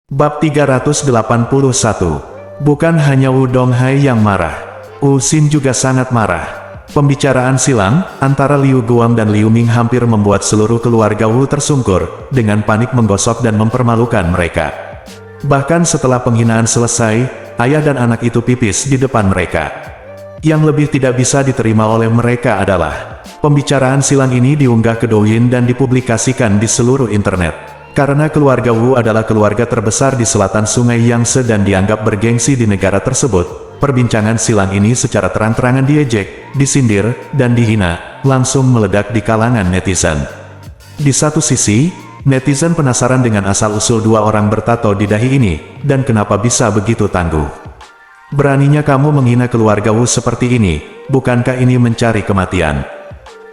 Bab 381. Bukan hanya Wu Donghai yang marah. Wu Xin juga sangat marah. Pembicaraan silang antara Liu Guang dan Liu Ming hampir membuat seluruh keluarga Wu tersungkur, dengan panik menggosok dan mempermalukan mereka. Bahkan setelah penghinaan selesai, ayah dan anak itu pipis di depan mereka. Yang lebih tidak bisa diterima oleh mereka adalah pembicaraan silang ini diunggah ke Douyin dan dipublikasikan di seluruh internet. Karena keluarga Wu adalah keluarga terbesar di selatan Sungai Yangtze dan dianggap bergengsi di negara tersebut, perbincangan silang ini secara terang-terangan diejek, disindir, dan dihina, langsung meledak di kalangan netizen. Di satu sisi, netizen penasaran dengan asal-usul dua orang bertato di dahi ini, dan kenapa bisa begitu tangguh. Beraninya kamu menghina keluarga Wu seperti ini, bukankah ini mencari kematian?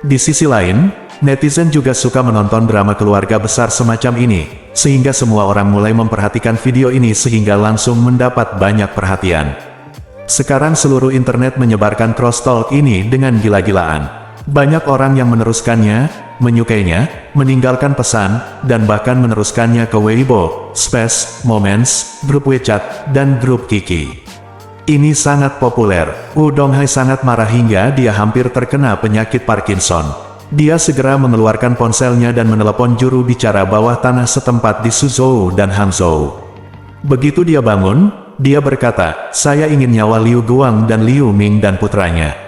Di sisi lain, netizen juga suka menonton drama keluarga besar semacam ini, sehingga semua orang mulai memperhatikan video ini sehingga langsung mendapat banyak perhatian. Sekarang seluruh internet menyebarkan cross talk ini dengan gila-gilaan. Banyak orang yang meneruskannya, menyukainya, meninggalkan pesan, dan bahkan meneruskannya ke Weibo, Space, Moments, grup WeChat, dan grup Kiki. Ini sangat populer. Wu Donghai sangat marah hingga dia hampir terkena penyakit Parkinson. Dia segera mengeluarkan ponselnya dan menelepon juru bicara bawah tanah setempat di Suzhou dan Hangzhou. Begitu dia bangun, dia berkata, "Saya ingin nyawa Liu Guang dan Liu Ming dan putranya.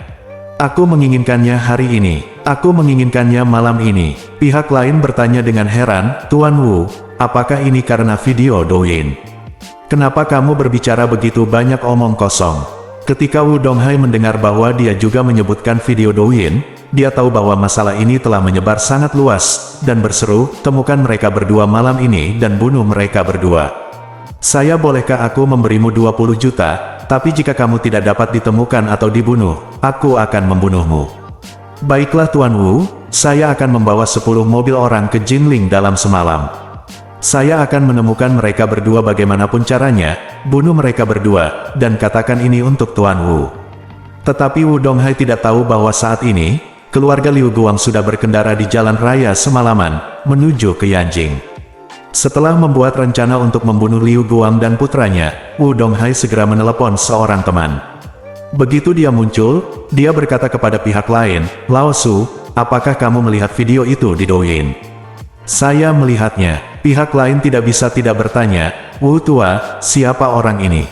Aku menginginkannya hari ini. Aku menginginkannya malam ini." Pihak lain bertanya dengan heran, "Tuan Wu, apakah ini karena video Douyin? Kenapa kamu berbicara begitu banyak omong kosong?" Ketika Wu Donghai mendengar bahwa dia juga menyebutkan video Douyin, dia tahu bahwa masalah ini telah menyebar sangat luas, dan berseru, "Temukan mereka berdua malam ini dan bunuh mereka berdua. Saya bolehkah aku memberimu 20 juta, tapi jika kamu tidak dapat ditemukan atau dibunuh, aku akan membunuhmu." "Baiklah Tuan Wu, saya akan membawa 10 mobil orang ke Jinling dalam semalam. Saya akan menemukan mereka berdua bagaimanapun caranya, bunuh mereka berdua, dan katakan ini untuk Tuan Wu." Tetapi Wu Donghai tidak tahu bahwa saat ini, keluarga Liu Guang sudah berkendara di jalan raya semalaman, menuju ke Yanjing. Setelah membuat rencana untuk membunuh Liu Guang dan putranya, Wu Donghai segera menelepon seorang teman. Begitu dia muncul, dia berkata kepada pihak lain, "Lao Su, apakah kamu melihat video itu di Douyin?" "Saya melihatnya." Pihak lain tidak bisa tidak bertanya, "Wu tua, siapa orang ini?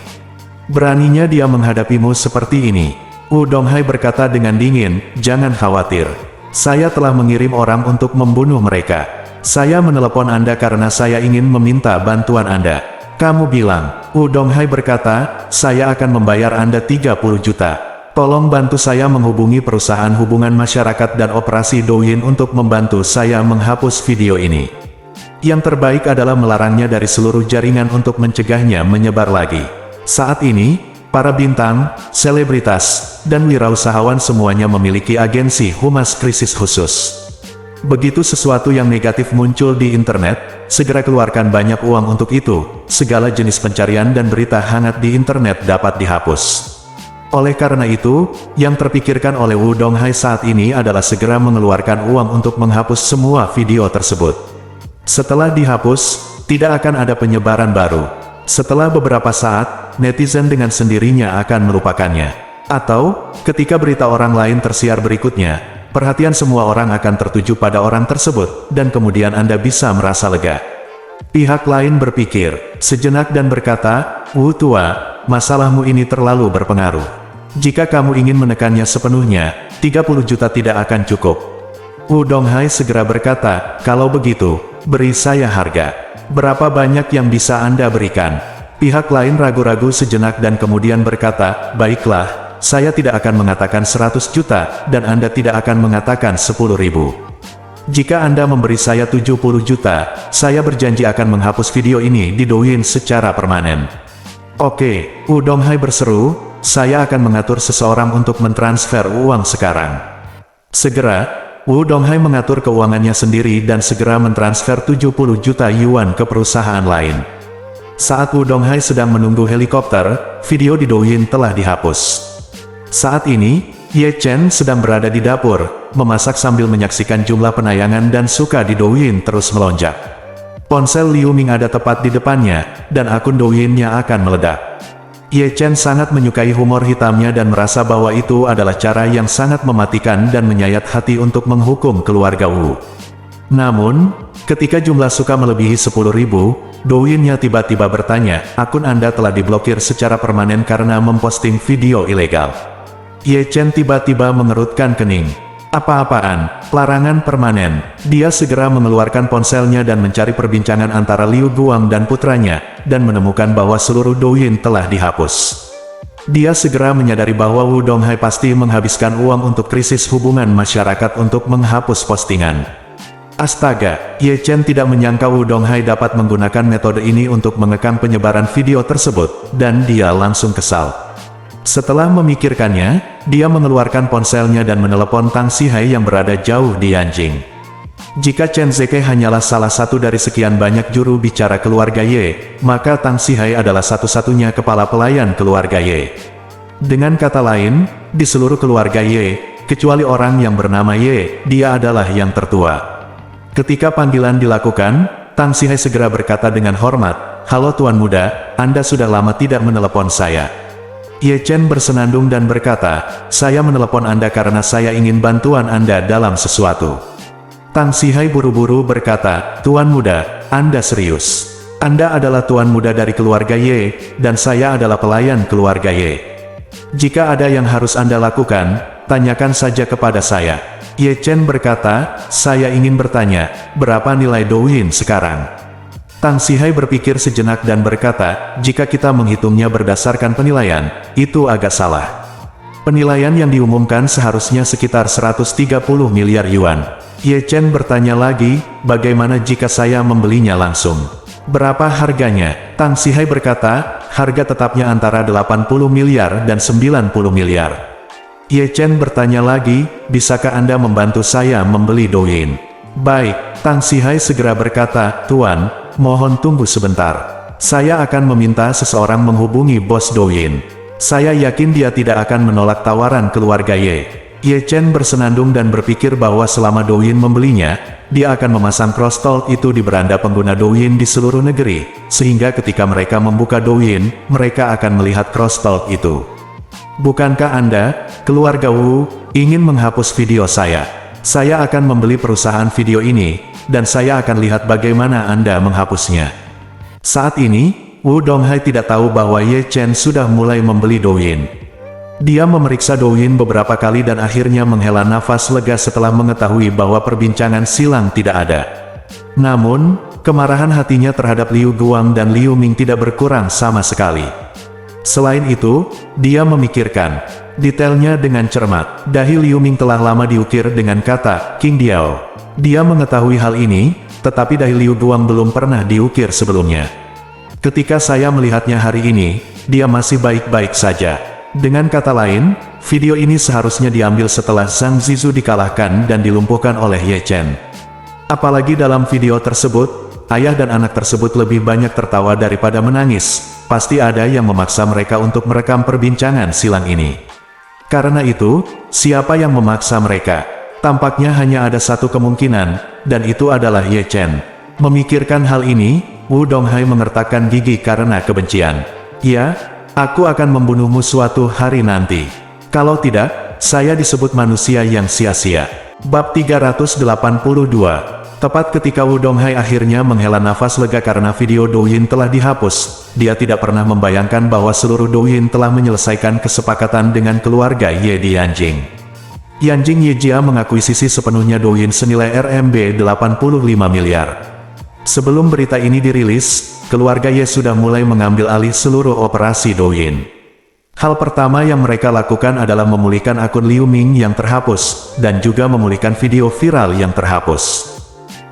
Beraninya dia menghadapimu seperti ini?" Wu Donghai berkata dengan dingin, "Jangan khawatir. Saya telah mengirim orang untuk membunuh mereka. Saya menelepon Anda karena saya ingin meminta bantuan Anda." "Kamu bilang?" Wu Donghai berkata, "Saya akan membayar Anda 30 juta. Tolong bantu saya menghubungi perusahaan hubungan masyarakat dan operasi Douyin untuk membantu saya menghapus video ini. Yang terbaik adalah melarangnya dari seluruh jaringan untuk mencegahnya menyebar lagi." Saat ini, para bintang, selebritas, dan wirausahawan semuanya memiliki agensi humas krisis khusus. Begitu sesuatu yang negatif muncul di internet, segera keluarkan banyak uang untuk itu. Segala jenis pencarian dan berita hangat di internet dapat dihapus. Oleh karena itu, yang terpikirkan oleh Wu Donghai saat ini adalah segera mengeluarkan uang untuk menghapus semua video tersebut. Setelah dihapus, tidak akan ada penyebaran baru. Setelah beberapa saat, netizen dengan sendirinya akan melupakannya. Atau, ketika berita orang lain tersiar berikutnya, perhatian semua orang akan tertuju pada orang tersebut, dan kemudian Anda bisa merasa lega. Pihak lain berpikir sejenak dan berkata, "Wu tua, masalahmu ini terlalu berpengaruh. Jika kamu ingin menekannya sepenuhnya, 30 juta tidak akan cukup." Wu Donghai segera berkata, "Kalau begitu, beri saya harga. Berapa banyak yang bisa Anda berikan?" Pihak lain ragu-ragu sejenak dan kemudian berkata, "Baiklah, saya tidak akan mengatakan 100 juta, dan Anda tidak akan mengatakan 10.000. Jika Anda memberi saya 70 juta, saya berjanji akan menghapus video ini di Douyin secara permanen." "Oke," Wu Donghai berseru, "saya akan mengatur seseorang untuk mentransfer uang sekarang." Segera, Wu Donghai mengatur keuangannya sendiri dan segera mentransfer 70 juta yuan ke perusahaan lain. Saat Wu Donghai sedang menunggu helikopter, video di Douyin telah dihapus. Saat ini, Ye Chen sedang berada di dapur, memasak sambil menyaksikan jumlah penayangan dan suka di Douyin terus melonjak. Ponsel Liu Ming ada tepat di depannya, dan akun Douyin-nya akan meledak. Ye Chen sangat menyukai humor hitamnya dan merasa bahwa itu adalah cara yang sangat mematikan dan menyayat hati untuk menghukum keluarga Wu. Namun, ketika jumlah suka melebihi 10.000, Douyin-nya tiba-tiba bertanya, akun Anda telah diblokir secara permanen karena memposting video ilegal. Ye Chen tiba-tiba mengerutkan kening. Apa-apaan, larangan permanen. Dia segera mengeluarkan ponselnya dan mencari perbincangan antara Liu Guang dan putranya, dan menemukan bahwa seluruh Douyin telah dihapus. Dia segera menyadari bahwa Wu Donghai pasti menghabiskan uang untuk krisis hubungan masyarakat untuk menghapus postingan. Astaga, Ye Chen tidak menyangka Wu Donghai dapat menggunakan metode ini untuk mengekang penyebaran video tersebut, dan dia langsung kesal. Setelah memikirkannya, dia mengeluarkan ponselnya dan menelepon Tang Sihai yang berada jauh di Yanjing. Jika Chen Zeke hanyalah salah satu dari sekian banyak juru bicara keluarga Ye, maka Tang Sihai adalah satu-satunya kepala pelayan keluarga Ye. Dengan kata lain, di seluruh keluarga Ye, kecuali orang yang bernama Ye, dia adalah yang tertua. Ketika panggilan dilakukan, Tang Sihai segera berkata dengan hormat, "Halo Tuan Muda, Anda sudah lama tidak menelepon saya." Ye Chen bersenandung dan berkata, "Saya menelepon Anda karena saya ingin bantuan Anda dalam sesuatu." Tang Sihai buru-buru berkata, "Tuan Muda, Anda serius? Anda adalah Tuan Muda dari keluarga Ye, dan saya adalah pelayan keluarga Ye. Jika ada yang harus Anda lakukan, tanyakan saja kepada saya." Ye Chen berkata, "Saya ingin bertanya, berapa nilai Douyin sekarang?" Tang Sihai berpikir sejenak dan berkata, "Jika kita menghitungnya berdasarkan penilaian, itu agak salah. Penilaian yang diumumkan seharusnya sekitar 130 miliar yuan. Ye Chen bertanya lagi, "Bagaimana jika saya membelinya langsung? Berapa harganya?" Tang Sihai berkata, "Harga tetapnya antara 80 miliar dan 90 miliar. Ye Chen bertanya lagi, "Bisakah Anda membantu saya membeli Douyin?" "Baik," Tang Sihai segera berkata, "Tuan, mohon tunggu sebentar. Saya akan meminta seseorang menghubungi bos Douyin. Saya yakin dia tidak akan menolak tawaran keluarga Ye." Ye Chen bersenandung dan berpikir bahwa selama Douyin membelinya, dia akan memasang cross-talk itu di beranda pengguna Douyin di seluruh negeri, sehingga ketika mereka membuka Douyin, mereka akan melihat cross-talk itu. "Bukankah Anda, keluarga Wu, ingin menghapus video saya? Saya akan membeli perusahaan video ini, dan saya akan lihat bagaimana Anda menghapusnya." Saat ini, Wu Donghai tidak tahu bahwa Ye Chen sudah mulai membeli Douyin. Dia memeriksa Douyin beberapa kali dan akhirnya menghela nafas lega setelah mengetahui bahwa perbincangan silang tidak ada. Namun, kemarahan hatinya terhadap Liu Guang dan Liu Ming tidak berkurang sama sekali. Selain itu, dia memikirkan detailnya dengan cermat. Dahi Liu Ming telah lama diukir dengan kata King Diao. Dia mengetahui hal ini, tetapi dahi Liu Guang belum pernah diukir sebelumnya. "Ketika saya melihatnya hari ini, dia masih baik-baik saja." Dengan kata lain, video ini seharusnya diambil setelah Zhang Zizu dikalahkan dan dilumpuhkan oleh Ye Chen. Apalagi dalam video tersebut, ayah dan anak tersebut lebih banyak tertawa daripada menangis. Pasti ada yang memaksa mereka untuk merekam perbincangan silang ini. Karena itu, siapa yang memaksa mereka? Tampaknya hanya ada satu kemungkinan, dan itu adalah Ye Chen. Memikirkan hal ini, Wu Donghai mengertakkan gigi karena kebencian. "Ya, aku akan membunuhmu suatu hari nanti. Kalau tidak, saya disebut manusia yang sia-sia." Bab 382. Tepat ketika Wu Donghai akhirnya menghela nafas lega karena video Douyin telah dihapus, dia tidak pernah membayangkan bahwa seluruh Douyin telah menyelesaikan kesepakatan dengan keluarga Ye di Yanjing. Yanjing Yejia mengakuisisi sepenuhnya Douyin senilai RMB 85 miliar. Sebelum berita ini dirilis, keluarga Ye sudah mulai mengambil alih seluruh operasi Douyin. Hal pertama yang mereka lakukan adalah memulihkan akun Liu Ming yang terhapus, dan juga memulihkan video viral yang terhapus.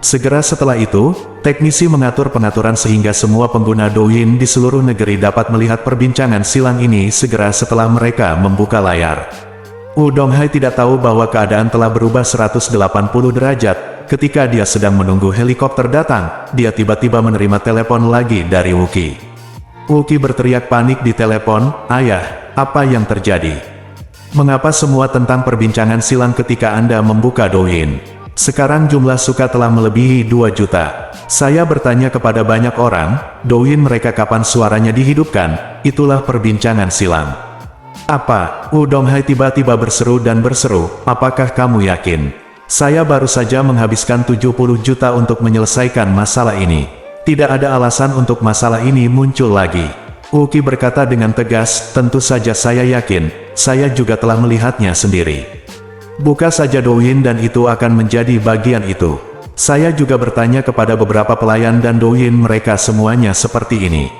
Segera setelah itu, teknisi mengatur pengaturan sehingga semua pengguna Douyin di seluruh negeri dapat melihat perbincangan silang ini segera setelah mereka membuka layar. Wu Donghai tidak tahu bahwa keadaan telah berubah 180 derajat. Ketika dia sedang menunggu helikopter datang, dia tiba-tiba menerima telepon lagi dari Wuki. Wuki berteriak panik di telepon, "Ayah, apa yang terjadi? Mengapa semua tentang perbincangan silang ketika Anda membuka Douyin?" Sekarang jumlah suka telah melebihi 2 juta. Saya bertanya kepada banyak orang, Douyin mereka kapan suaranya dihidupkan, itulah perbincangan silang. Apa? Donghai tiba-tiba berseru dan berseru, apakah kamu yakin? Saya baru saja menghabiskan 70 juta untuk menyelesaikan masalah ini. Tidak ada alasan untuk masalah ini muncul lagi. Uki berkata dengan tegas, tentu saja saya yakin, saya juga telah melihatnya sendiri. Buka saja Douyin dan itu akan menjadi bagian itu. Saya juga bertanya kepada beberapa pelayan dan Douyin mereka semuanya seperti ini.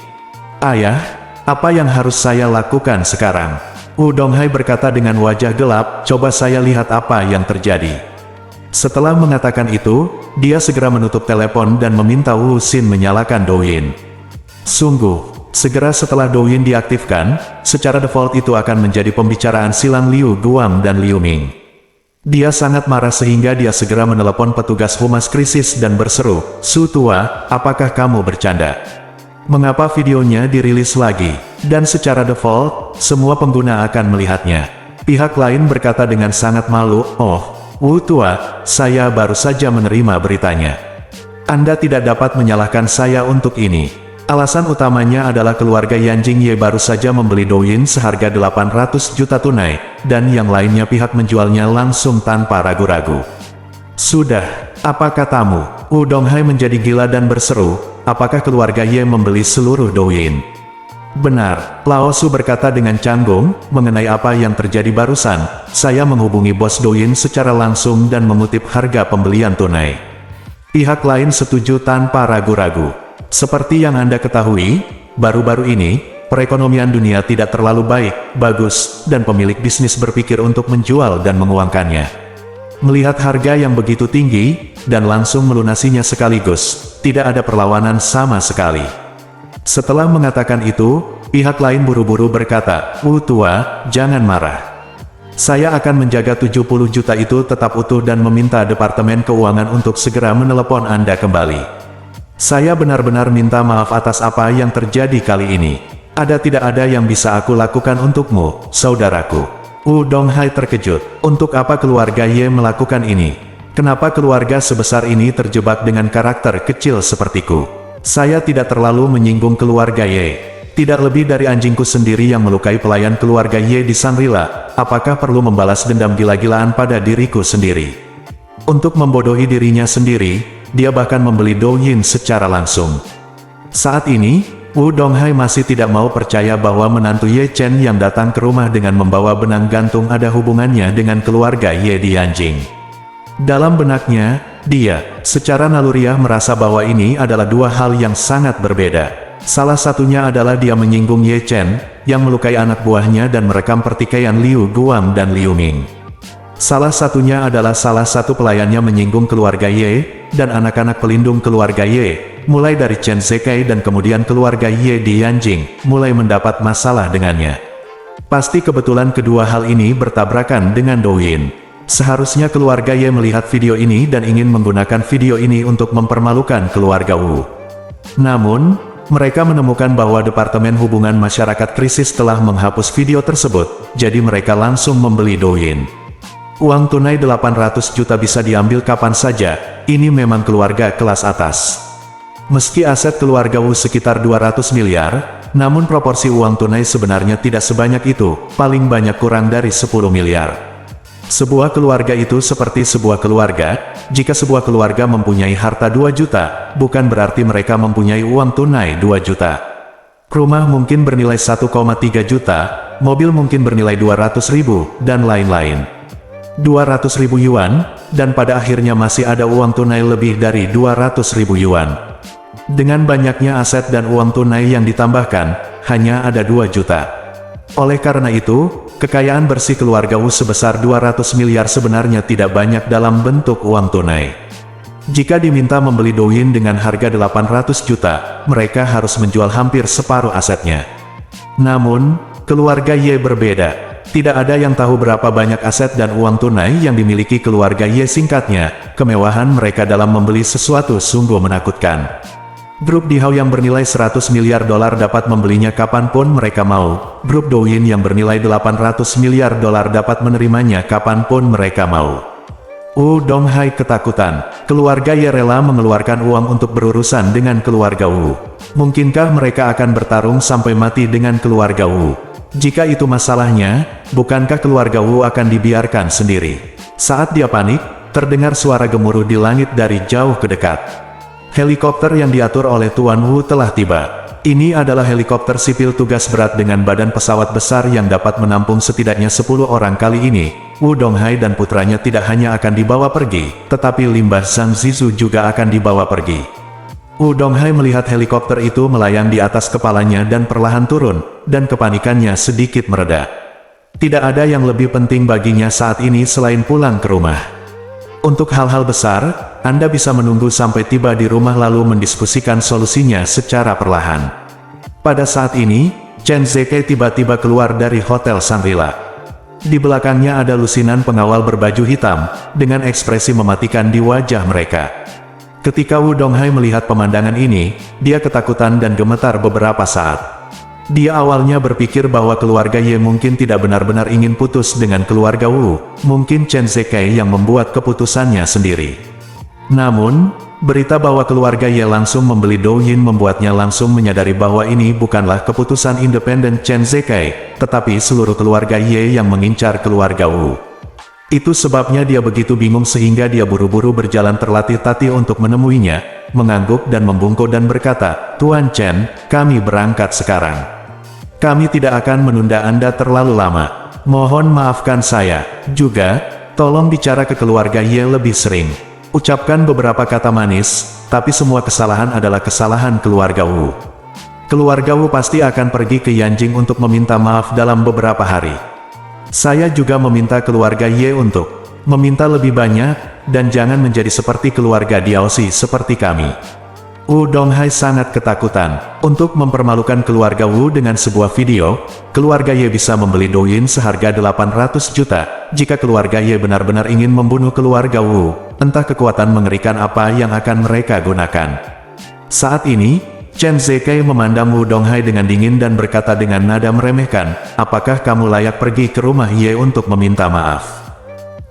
Ayah, apa yang harus saya lakukan sekarang? Donghai berkata dengan wajah gelap, coba saya lihat apa yang terjadi. Setelah mengatakan itu, dia segera menutup telepon dan meminta Wu Xin menyalakan Douyin. Sungguh, segera setelah Douyin diaktifkan, secara default itu akan menjadi pembicaraan silang Liu Guang dan Liu Ming. Dia sangat marah sehingga dia segera menelepon petugas humas krisis dan berseru, Su tua, apakah kamu bercanda? Mengapa videonya dirilis lagi? Dan secara default, semua pengguna akan melihatnya. Pihak lain berkata dengan sangat malu, oh, Wu tua, saya baru saja menerima beritanya. Anda tidak dapat menyalahkan saya untuk ini. Alasan utamanya adalah keluarga Yan Jingye baru saja membeli Douyin seharga 800 juta tunai, dan yang lainnya pihak menjualnya langsung tanpa ragu-ragu. Sudah, apa katamu? Donghai menjadi gila dan berseru, apakah keluarga Ye membeli seluruh Douyin? Benar, Lao Su berkata dengan canggung, mengenai apa yang terjadi barusan, saya menghubungi bos Douyin secara langsung dan mengutip harga pembelian tunai. Pihak lain setuju tanpa ragu-ragu. Seperti yang Anda ketahui, baru-baru ini, perekonomian dunia tidak terlalu bagus, dan pemilik bisnis berpikir untuk menjual dan menguangkannya. Melihat harga yang begitu tinggi, dan langsung melunasinya sekaligus, tidak ada perlawanan sama sekali. Setelah mengatakan itu, pihak lain buru-buru berkata, Wu tua, jangan marah. Saya akan menjaga 70 juta itu tetap utuh dan meminta Departemen Keuangan untuk segera menelepon Anda kembali. Saya benar-benar minta maaf atas apa yang terjadi kali ini. Tidak ada yang bisa aku lakukan untukmu, saudaraku. Donghai terkejut. Untuk apa keluarga Ye melakukan ini? Kenapa keluarga sebesar ini terjebak dengan karakter kecil sepertiku? Saya tidak terlalu menyinggung keluarga Ye. Tidak lebih dari anjingku sendiri yang melukai pelayan keluarga Ye di Shangri-La. Apakah perlu membalas dendam gila-gilaan pada diriku sendiri? Untuk membodohi dirinya sendiri, dia bahkan membeli Douyin secara langsung. Saat ini, Donghai masih tidak mau percaya bahwa menantu Ye Chen yang datang ke rumah dengan membawa benang gantung ada hubungannya dengan keluarga Ye di Yanjing. Dalam benaknya, dia, secara naluriah merasa bahwa ini adalah dua hal yang sangat berbeda. Salah satunya adalah dia menyinggung Ye Chen, yang melukai anak buahnya dan merekam pertikaian Liu Guang dan Liu Ming. Salah satunya adalah salah satu pelayannya menyinggung keluarga Ye, dan anak-anak pelindung keluarga Ye, mulai dari Chen Zekai dan kemudian keluarga Ye di Yanjing, mulai mendapat masalah dengannya. Pasti kebetulan kedua hal ini bertabrakan dengan Douyin. Seharusnya keluarga Ye melihat video ini dan ingin menggunakan video ini untuk mempermalukan keluarga Wu. Namun, mereka menemukan bahwa Departemen Hubungan Masyarakat Krisis telah menghapus video tersebut, jadi mereka langsung membeli Douyin. Uang tunai 800 juta bisa diambil kapan saja, ini memang keluarga kelas atas. Meski aset keluarga Wu sekitar 200 miliar, namun proporsi uang tunai sebenarnya tidak sebanyak itu, paling banyak kurang dari 10 miliar. Sebuah keluarga itu seperti sebuah keluarga, jika sebuah keluarga mempunyai harta 2 juta, bukan berarti mereka mempunyai uang tunai 2 juta. Rumah mungkin bernilai 1,3 juta, mobil mungkin bernilai 200 ribu, dan lain-lain. 200 ribu yuan, dan pada akhirnya masih ada uang tunai lebih dari 200 ribu yuan. Dengan banyaknya aset dan uang tunai yang ditambahkan, hanya ada 2 juta. Oleh karena itu, kekayaan bersih keluarga Wu sebesar 200 miliar sebenarnya tidak banyak dalam bentuk uang tunai. Jika diminta membeli Douyin dengan harga 800 juta, mereka harus menjual hampir separuh asetnya. Namun, keluarga Ye berbeda. Tidak ada yang tahu berapa banyak aset dan uang tunai yang dimiliki keluarga Ye. Singkatnya, kemewahan mereka dalam membeli sesuatu sungguh menakutkan. Grup Dihao yang bernilai 100 miliar dolar dapat membelinya kapanpun mereka mau. Grup Douyin yang bernilai 800 miliar dolar dapat menerimanya kapanpun mereka mau. Donghai ketakutan. Keluarga Ye rela mengeluarkan uang untuk berurusan dengan keluarga Wu. Mungkinkah mereka akan bertarung sampai mati dengan keluarga Wu? Jika itu masalahnya, bukankah keluarga Wu akan dibiarkan sendiri? Saat dia panik, terdengar suara gemuruh di langit dari jauh ke dekat. Helikopter yang diatur oleh Tuan Wu telah tiba. Ini adalah helikopter sipil tugas berat dengan badan pesawat besar yang dapat menampung setidaknya 10 orang. Kali ini, Wu Donghai dan putranya tidak hanya akan dibawa pergi, tetapi limbah Zhang Zizu juga akan dibawa pergi. Wu Donghai melihat helikopter itu melayang di atas kepalanya dan perlahan turun, dan kepanikannya sedikit mereda. Tidak ada yang lebih penting baginya saat ini selain pulang ke rumah. Untuk hal-hal besar, Anda bisa menunggu sampai tiba di rumah lalu mendiskusikan solusinya secara perlahan. Pada saat ini, Chen Zekai tiba-tiba keluar dari Hotel Shangri-La. Di belakangnya ada lusinan pengawal berbaju hitam, dengan ekspresi mematikan di wajah mereka. Ketika Wu Donghai melihat pemandangan ini, dia ketakutan dan gemetar beberapa saat. Dia awalnya berpikir bahwa keluarga Ye mungkin tidak benar-benar ingin putus dengan keluarga Wu, mungkin Chen Zekai yang membuat keputusannya sendiri. Namun, berita bahwa keluarga Ye langsung membeli Douyin membuatnya langsung menyadari bahwa ini bukanlah keputusan independen Chen Zekai, tetapi seluruh keluarga Ye yang mengincar keluarga Wu. Itu sebabnya dia begitu bingung sehingga dia buru-buru berjalan terlatih-tatih untuk menemuinya, mengangguk dan membungkuk dan berkata, "Tuan Chen, kami berangkat sekarang. Kami tidak akan menunda Anda terlalu lama. Mohon maafkan saya. Juga, tolong bicara ke keluarga Ye lebih sering. Ucapkan beberapa kata manis, tapi semua kesalahan adalah kesalahan keluarga Wu. Keluarga Wu pasti akan pergi ke Yanjing untuk meminta maaf dalam beberapa hari. Saya juga meminta keluarga Ye untuk meminta lebih banyak, dan jangan menjadi seperti keluarga Diaoxi seperti kami." Wu Donghai sangat ketakutan. Untuk mempermalukan keluarga Wu dengan sebuah video, keluarga Ye bisa membeli Douyin seharga 800 juta. Jika keluarga Ye benar-benar ingin membunuh keluarga Wu, entah kekuatan mengerikan apa yang akan mereka gunakan. Saat ini, Chen Zekai memandang Wu Donghai dengan dingin dan berkata dengan nada meremehkan, "Apakah kamu layak pergi ke rumah Ye untuk meminta maaf?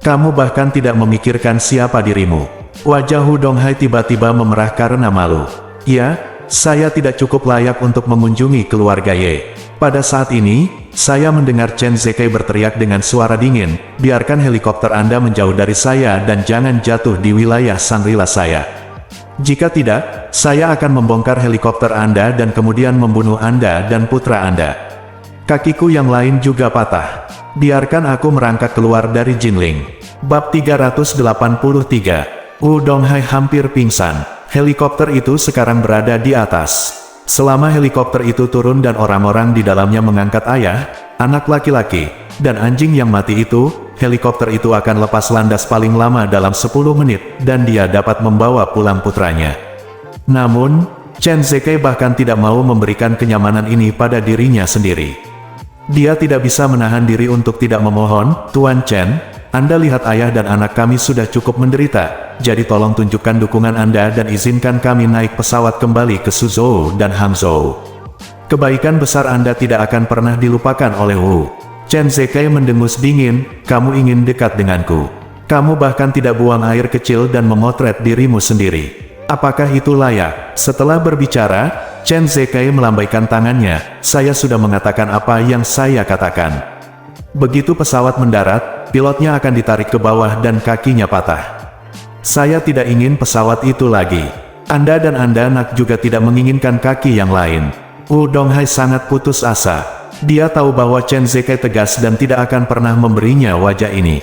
Kamu bahkan tidak memikirkan siapa dirimu." Wajah Wu Donghai tiba-tiba memerah karena malu. "Ya, saya tidak cukup layak untuk mengunjungi keluarga Ye." Pada saat ini, saya mendengar Chen Zekai berteriak dengan suara dingin, "Biarkan helikopter Anda menjauh dari saya dan jangan jatuh di wilayah Shangri-La saya. Jika tidak, saya akan membongkar helikopter Anda dan kemudian membunuh Anda dan putra Anda. Kakiku yang lain juga patah. Biarkan aku merangkak keluar dari Jinling." Bab 383. Wu Donghai hampir pingsan. Helikopter itu sekarang berada di atas. Selama helikopter itu turun dan orang-orang di dalamnya mengangkat ayah, anak laki-laki, dan anjing yang mati itu, helikopter itu akan lepas landas paling lama dalam 10 menit, dan dia dapat membawa pulang putranya. Namun, Chen Zekai bahkan tidak mau memberikan kenyamanan ini pada dirinya sendiri. Dia tidak bisa menahan diri untuk tidak memohon, "Tuan Chen, Anda lihat ayah dan anak kami sudah cukup menderita. Jadi tolong tunjukkan dukungan Anda dan izinkan kami naik pesawat kembali ke Suzhou dan Hangzhou. Kebaikan besar Anda tidak akan pernah dilupakan oleh Wu." Chen Zekai mendengus dingin, "Kamu ingin dekat denganku. Kamu bahkan tidak buang air kecil dan memotret dirimu sendiri. Apakah itu layak?" Setelah berbicara, Chen Zekai melambaikan tangannya, "Saya sudah mengatakan apa yang saya katakan. Begitu pesawat mendarat, pilotnya akan ditarik ke bawah dan kakinya patah. Saya tidak ingin pesawat itu lagi. Anda dan Anda nak juga tidak menginginkan kaki yang lain." Wu Donghai sangat putus asa. Dia tahu bahwa Chen Zekai tegas dan tidak akan pernah memberinya wajah ini.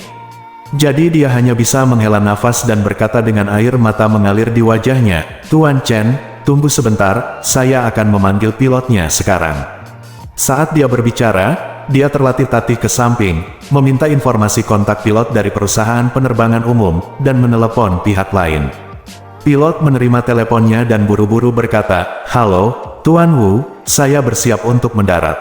Jadi dia hanya bisa menghela nafas dan berkata dengan air mata mengalir di wajahnya, "Tuan Chen, tunggu sebentar, saya akan memanggil pilotnya sekarang." Saat dia berbicara, dia terlatih-tatih ke samping, meminta informasi kontak pilot dari perusahaan penerbangan umum, dan menelepon pihak lain. Pilot menerima teleponnya dan buru-buru berkata, "Halo, Tuan Wu, saya bersiap untuk mendarat.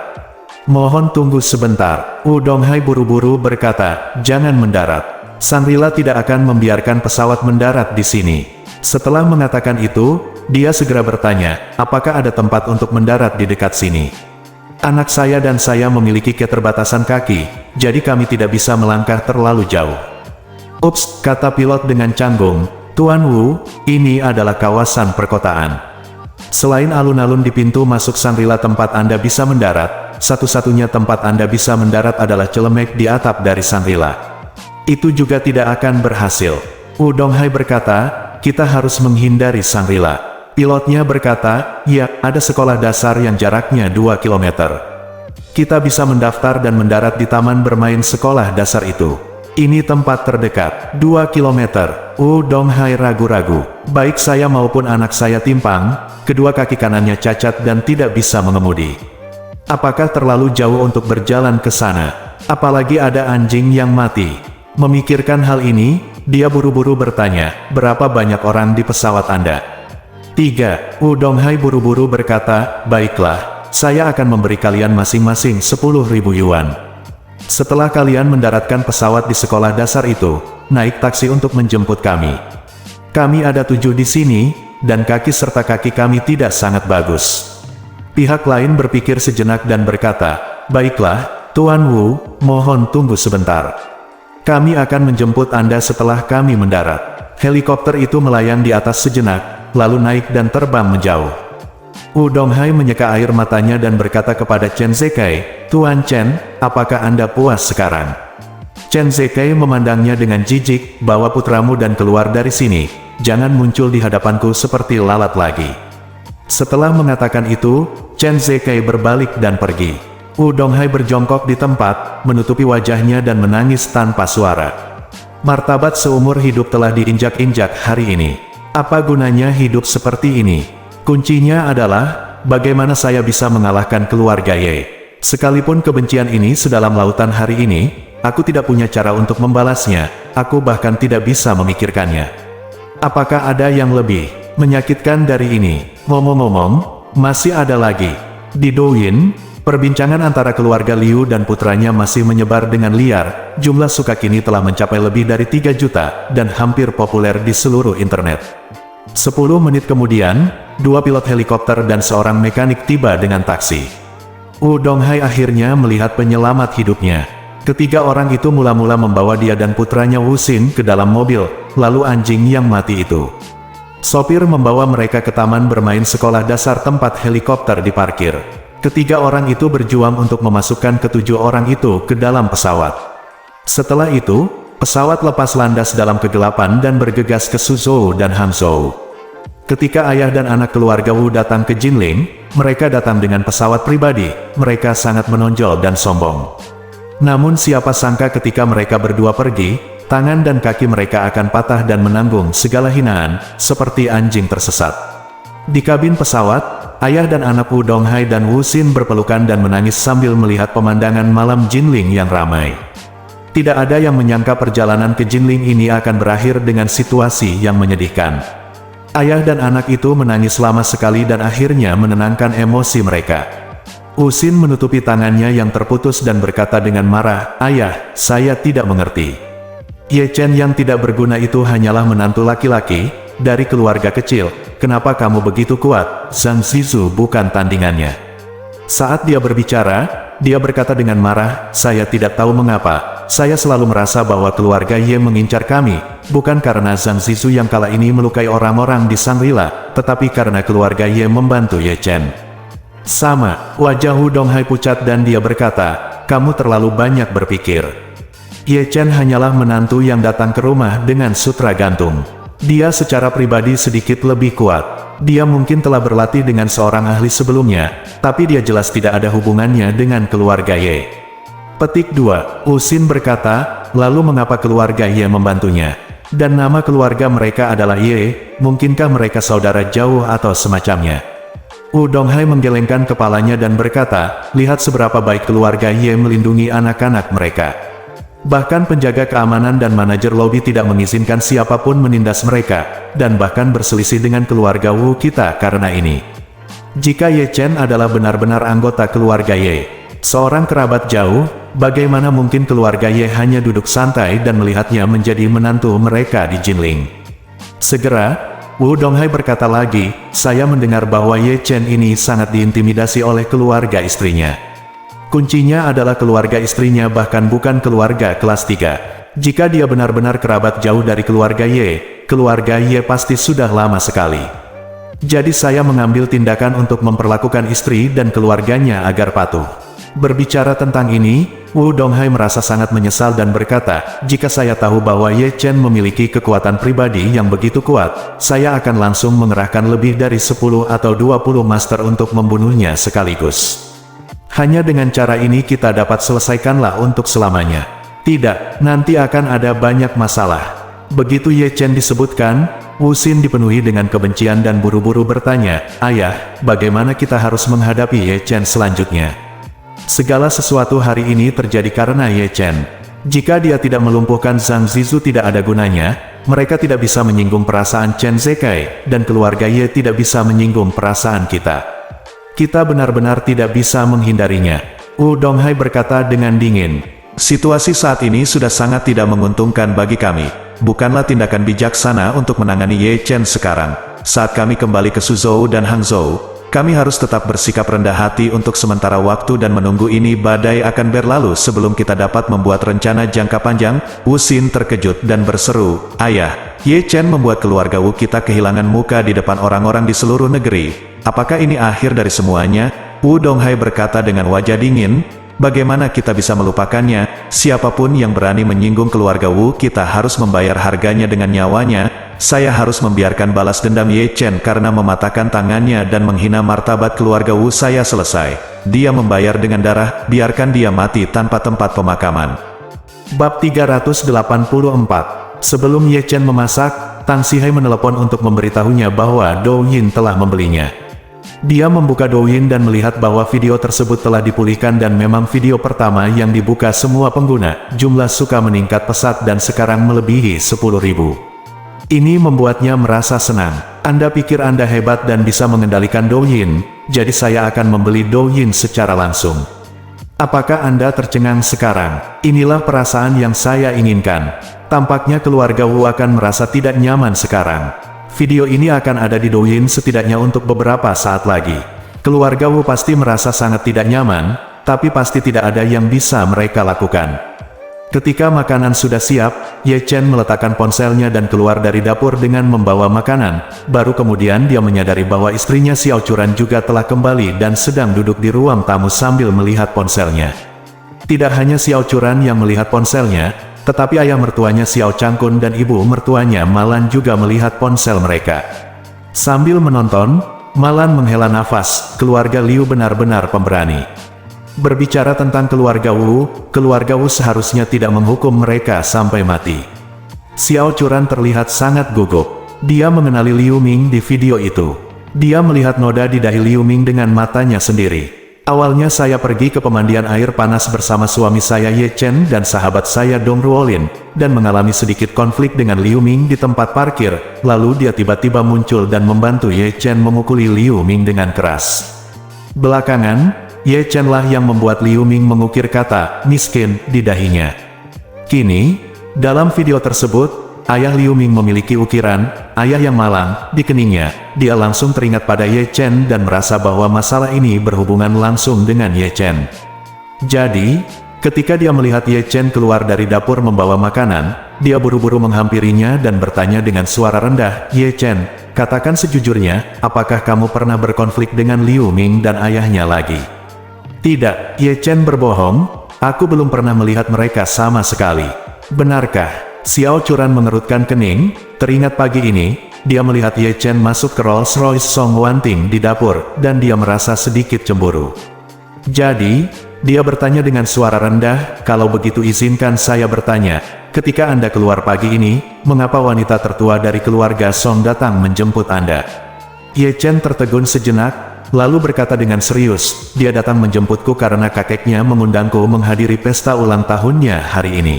Mohon tunggu sebentar." Wu Donghai buru-buru berkata, "Jangan mendarat. Shangri-La tidak akan membiarkan pesawat mendarat di sini." Setelah mengatakan itu, dia segera bertanya, "Apakah ada tempat untuk mendarat di dekat sini? Anak saya dan saya memiliki keterbatasan kaki, jadi kami tidak bisa melangkah terlalu jauh." Ups, kata pilot dengan canggung, Tuan Wu, ini adalah kawasan perkotaan. Selain alun-alun di pintu masuk Shangri-La tempat Anda bisa mendarat, satu-satunya tempat Anda bisa mendarat adalah celemek di atap dari Shangri-La. Itu juga tidak akan berhasil. Wu Donghai berkata, kita harus menghindari Shangri-La. Pilotnya berkata, ya, ada sekolah dasar yang jaraknya 2 km. Kita bisa mendaftar dan mendarat di taman bermain sekolah dasar itu. Ini tempat terdekat, 2 km. Wu Donghai ragu-ragu. Baik saya maupun anak saya timpang, kedua kaki kanannya cacat dan tidak bisa mengemudi. Apakah terlalu jauh untuk berjalan ke sana? Apalagi ada anjing yang mati. Memikirkan hal ini, dia buru-buru bertanya, berapa banyak orang di pesawat Anda? 3. Wu Donghai buru-buru berkata, baiklah, saya akan memberi kalian masing-masing 10.000 yuan. Setelah kalian mendaratkan pesawat di sekolah dasar itu, naik taksi untuk menjemput kami. Kami ada 7 di sini, dan kaki serta kaki kami tidak sangat bagus. Pihak lain berpikir sejenak dan berkata, baiklah, Tuan Wu, mohon tunggu sebentar. Kami akan menjemput Anda setelah kami mendarat. Helikopter itu melayang di atas sejenak, lalu naik dan terbang menjauh. Wu Donghai menyeka air matanya dan berkata kepada Chen Zekai, Tuan Chen, apakah Anda puas sekarang? Chen Zekai memandangnya dengan jijik, bawa putramu dan keluar dari sini, jangan muncul di hadapanku seperti lalat lagi. Setelah mengatakan itu, Chen Zekai berbalik dan pergi. Wu Donghai berjongkok di tempat, menutupi wajahnya dan menangis tanpa suara. Martabat seumur hidup telah diinjak-injak hari ini. Apa gunanya hidup seperti ini? Kuncinya adalah, bagaimana saya bisa mengalahkan keluarga Ye. Sekalipun kebencian ini sedalam lautan hari ini, aku tidak punya cara untuk membalasnya, aku bahkan tidak bisa memikirkannya. Apakah ada yang lebih menyakitkan dari ini? Ngomong-ngomong, masih ada lagi. Di Douyin, perbincangan antara keluarga Liu dan putranya masih menyebar dengan liar, jumlah suka kini telah mencapai lebih dari 3 juta, dan hampir populer di seluruh internet. 10 menit kemudian, 2 pilot helikopter dan seorang mekanik tiba dengan taksi. Wu Donghai akhirnya melihat penyelamat hidupnya. Ketiga orang itu mula-mula membawa dia dan putranya Wu Xin ke dalam mobil, lalu anjing yang mati itu. Sopir membawa mereka ke taman bermain sekolah dasar tempat helikopter diparkir. Ketiga orang itu berjuang untuk memasukkan ke-7 orang itu ke dalam pesawat. Setelah itu, pesawat lepas landas dalam kegelapan dan bergegas ke Suzhou dan Hangzhou. Ketika ayah dan anak keluarga Wu datang ke Jinling, mereka datang dengan pesawat pribadi, mereka sangat menonjol dan sombong. Namun siapa sangka ketika mereka berdua pergi, tangan dan kaki mereka akan patah dan menanggung segala hinaan, seperti anjing tersesat. Di kabin pesawat, ayah dan anak Wu Donghai dan Wu Xin berpelukan dan menangis sambil melihat pemandangan malam Jinling yang ramai. Tidak ada yang menyangka perjalanan ke Jinling ini akan berakhir dengan situasi yang menyedihkan. Ayah dan anak itu menangis lama sekali dan akhirnya menenangkan emosi mereka. Wu Xin menutupi tangannya yang terputus dan berkata dengan marah, ayah, saya tidak mengerti. Ye Chen yang tidak berguna itu hanyalah menantu laki-laki, dari keluarga kecil, kenapa kamu begitu kuat? Zhang Zizu bukan tandingannya. Saat dia berbicara, dia berkata dengan marah, saya tidak tahu mengapa, saya selalu merasa bahwa keluarga Ye mengincar kami, bukan karena Zhang Zizu yang kala ini melukai orang-orang di Shangri-La, tetapi karena keluarga Ye membantu Ye Chen. Sama, wajah Wu Donghai pucat dan dia berkata, kamu terlalu banyak berpikir. Ye Chen hanyalah menantu yang datang ke rumah dengan sutra gantung. Dia secara pribadi sedikit lebih kuat. Dia mungkin telah berlatih dengan seorang ahli sebelumnya, tapi dia jelas tidak ada hubungannya dengan keluarga Ye. Petik 2, Wu Xin berkata, lalu mengapa keluarga Ye membantunya? Dan nama keluarga mereka adalah Ye, mungkinkah mereka saudara jauh atau semacamnya? Wu Donghai menggelengkan kepalanya dan berkata, lihat seberapa baik keluarga Ye melindungi anak-anak mereka. Bahkan penjaga keamanan dan manajer lobi tidak mengizinkan siapapun menindas mereka, dan bahkan berselisih dengan keluarga Wu kita karena ini. Jika Ye Chen adalah benar-benar anggota keluarga Ye, seorang kerabat jauh, bagaimana mungkin keluarga Ye hanya duduk santai dan melihatnya menjadi menantu mereka di Jinling? Segera, Wu Donghai berkata lagi, saya mendengar bahwa Ye Chen ini sangat diintimidasi oleh keluarga istrinya. Kuncinya adalah keluarga istrinya, bahkan bukan keluarga kelas 3. Jika dia benar-benar kerabat jauh dari keluarga Y pasti sudah lama sekali. Jadi saya mengambil tindakan untuk memperlakukan istri dan keluarganya agar patuh. Berbicara tentang ini, Wu Donghai merasa sangat menyesal dan berkata, jika saya tahu bahwa Ye Chen memiliki kekuatan pribadi yang begitu kuat, saya akan langsung mengerahkan lebih dari 10 atau 20 master untuk membunuhnya sekaligus. Hanya dengan cara ini kita dapat selesaikanlah untuk selamanya. Tidak, nanti akan ada banyak masalah. Begitu Ye Chen disebutkan, Wu Xin dipenuhi dengan kebencian dan buru-buru bertanya, ayah, bagaimana kita harus menghadapi Ye Chen selanjutnya? Segala sesuatu hari ini terjadi karena Ye Chen. Jika dia tidak melumpuhkan Zhang Zizu tidak ada gunanya, mereka tidak bisa menyinggung perasaan Chen Zekai, dan keluarga Ye tidak bisa menyinggung perasaan kita. Kita benar-benar tidak bisa menghindarinya. Wu Donghai berkata dengan dingin. Situasi saat ini sudah sangat tidak menguntungkan bagi kami. Bukanlah tindakan bijaksana untuk menangani Ye Chen sekarang. Saat kami kembali ke Suzhou dan Hangzhou, kami harus tetap bersikap rendah hati untuk sementara waktu dan menunggu ini badai akan berlalu sebelum kita dapat membuat rencana jangka panjang. Wu Xin terkejut dan berseru, ayah, Ye Chen membuat keluarga Wu kita kehilangan muka di depan orang-orang di seluruh negeri. Apakah ini akhir dari semuanya? Wu Donghai berkata dengan wajah dingin, bagaimana kita bisa melupakannya? Siapapun yang berani menyinggung keluarga Wu kita harus membayar harganya dengan nyawanya. Saya harus membiarkan balas dendam Ye Chen karena mematahkan tangannya dan menghina martabat keluarga Wu. Saya selesai. Dia membayar dengan darah, biarkan dia mati tanpa tempat pemakaman. Bab 384. Sebelum Ye Chen memasak, Tang Sihai menelepon untuk memberitahunya bahwa Douyin telah membelinya. Dia membuka Douyin dan melihat bahwa video tersebut telah dipulihkan dan memang video pertama yang dibuka semua pengguna. Jumlah suka meningkat pesat dan sekarang melebihi 10.000. Ini membuatnya merasa senang. Anda pikir Anda hebat dan bisa mengendalikan Douyin, jadi saya akan membeli Douyin secara langsung. Apakah Anda tercengang sekarang? Inilah perasaan yang saya inginkan. Tampaknya keluarga Wu akan merasa tidak nyaman sekarang. Video ini akan ada di Douyin setidaknya untuk beberapa saat lagi. Keluarga Wu pasti merasa sangat tidak nyaman, tapi pasti tidak ada yang bisa mereka lakukan. Ketika makanan sudah siap, Ye Chen meletakkan ponselnya dan keluar dari dapur dengan membawa makanan. Baru kemudian dia menyadari bahwa istrinya Xiao Churan juga telah kembali dan sedang duduk di ruang tamu sambil melihat ponselnya. Tidak hanya Xiao Churan yang melihat ponselnya, tetapi ayah mertuanya Xiao Changkun dan ibu mertuanya Malan juga melihat ponsel mereka. Sambil menonton, Malan menghela nafas, keluarga Liu benar-benar pemberani. Berbicara tentang keluarga Wu seharusnya tidak menghukum mereka sampai mati. Xiao Churan terlihat sangat gugup. Dia mengenali Liu Ming di video itu. Dia melihat noda di dahi Liu Ming dengan matanya sendiri. Awalnya saya pergi ke pemandian air panas bersama suami saya Ye Chen dan sahabat saya Dong Ruolin, dan mengalami sedikit konflik dengan Liu Ming di tempat parkir, lalu dia tiba-tiba muncul dan membantu Ye Chen memukuli Liu Ming dengan keras. Belakangan, Ye Chen lah yang membuat Liu Ming mengukir kata miskin di dahinya. Kini, dalam video tersebut, ayah Liu Ming memiliki ukiran ayah yang malang di keningnya. Dia langsung teringat pada Ye Chen dan merasa bahwa masalah ini berhubungan langsung dengan Ye Chen. Jadi, ketika dia melihat Ye Chen keluar dari dapur membawa makanan, dia buru-buru menghampirinya dan bertanya dengan suara rendah, Ye Chen, katakan sejujurnya, apakah kamu pernah berkonflik dengan Liu Ming dan ayahnya lagi? Tidak, Ye Chen berbohong, aku belum pernah melihat mereka sama sekali. Benarkah? Xiao Churan mengerutkan kening, teringat pagi ini, dia melihat Ye Chen masuk ke Rolls Royce Song Wanting di dapur, dan dia merasa sedikit cemburu. Jadi, dia bertanya dengan suara rendah, kalau begitu izinkan saya bertanya, ketika Anda keluar pagi ini, mengapa wanita tertua dari keluarga Song datang menjemput Anda? Ye Chen tertegun sejenak, lalu berkata dengan serius, dia datang menjemputku karena kakeknya mengundangku menghadiri pesta ulang tahunnya hari ini.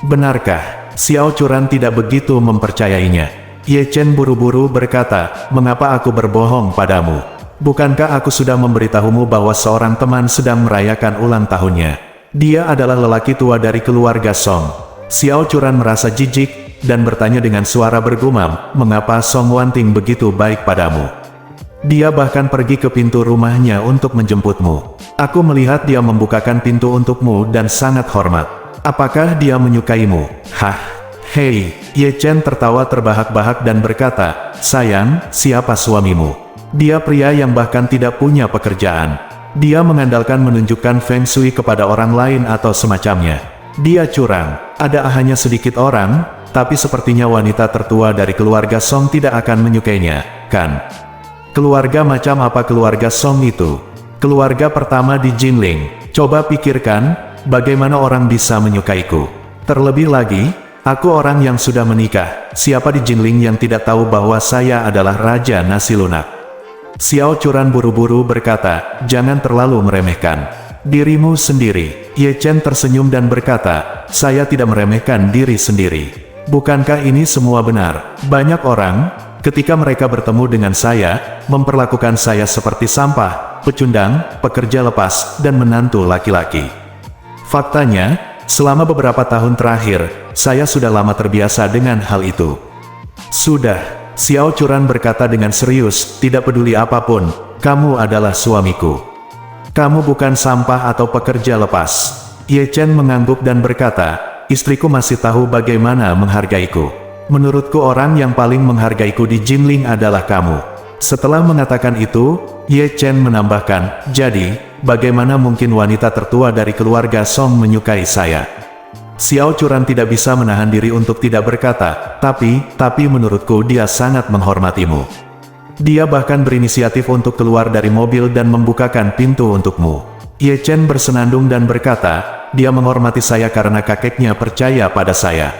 Benarkah? Xiao Churan tidak begitu mempercayainya. Ye Chen buru-buru berkata, mengapa aku berbohong padamu? Bukankah aku sudah memberitahumu bahwa seorang teman sedang merayakan ulang tahunnya? Dia adalah lelaki tua dari keluarga Song. Xiao Churan merasa jijik, dan bertanya dengan suara bergumam, mengapa Song Wanting begitu baik padamu? Dia bahkan pergi ke pintu rumahnya untuk menjemputmu. Aku melihat dia membukakan pintu untukmu dan sangat hormat. Apakah dia menyukaimu? Hah? Hei, Ye Chen tertawa terbahak-bahak dan berkata, sayang, siapa suamimu? Dia pria yang bahkan tidak punya pekerjaan. Dia mengandalkan menunjukkan Feng Shui kepada orang lain atau semacamnya. Dia curang. Ada hanya sedikit orang, tapi sepertinya wanita tertua dari keluarga Song tidak akan menyukainya, kan? Keluarga macam apa keluarga Song itu? Keluarga pertama di Jinling. Coba pikirkan, bagaimana orang bisa menyukaiku? Terlebih lagi, aku orang yang sudah menikah. Siapa di Jinling yang tidak tahu bahwa saya adalah Raja Nasi Lunak? Xiao Churan buru-buru berkata, jangan terlalu meremehkan dirimu sendiri. Ye Chen tersenyum dan berkata, saya tidak meremehkan diri sendiri. Bukankah ini semua benar? Banyak orang, ketika mereka bertemu dengan saya, memperlakukan saya seperti sampah, pecundang, pekerja lepas, dan menantu laki-laki. Faktanya, selama beberapa tahun terakhir, saya sudah lama terbiasa dengan hal itu. Sudah, Xiao Churan berkata dengan serius, tidak peduli apapun, kamu adalah suamiku. Kamu bukan sampah atau pekerja lepas. Ye Chen mengangguk dan berkata, istriku masih tahu bagaimana menghargaiku. Menurutku orang yang paling menghargaiku di Jinling adalah kamu. Setelah mengatakan itu, Ye Chen menambahkan, jadi, bagaimana mungkin wanita tertua dari keluarga Song menyukai saya? Xiao Churan tidak bisa menahan diri untuk tidak berkata, tapi menurutku dia sangat menghormatimu. Dia bahkan berinisiatif untuk keluar dari mobil dan membukakan pintu untukmu. Ye Chen bersenandung dan berkata, dia menghormati saya karena kakeknya percaya pada saya.